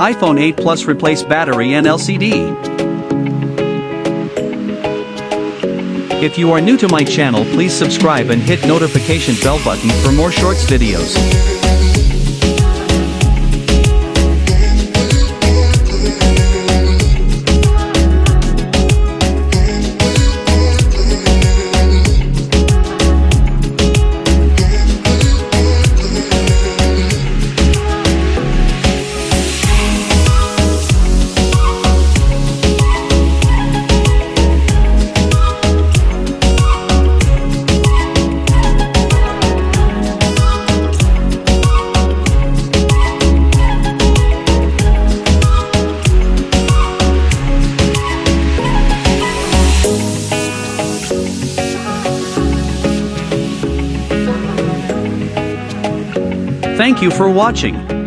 iPhone 8 Plus replace battery and LCD. If you are new to my channel, please subscribe and hit notification bell button for more shorts videos. Thank you for watching.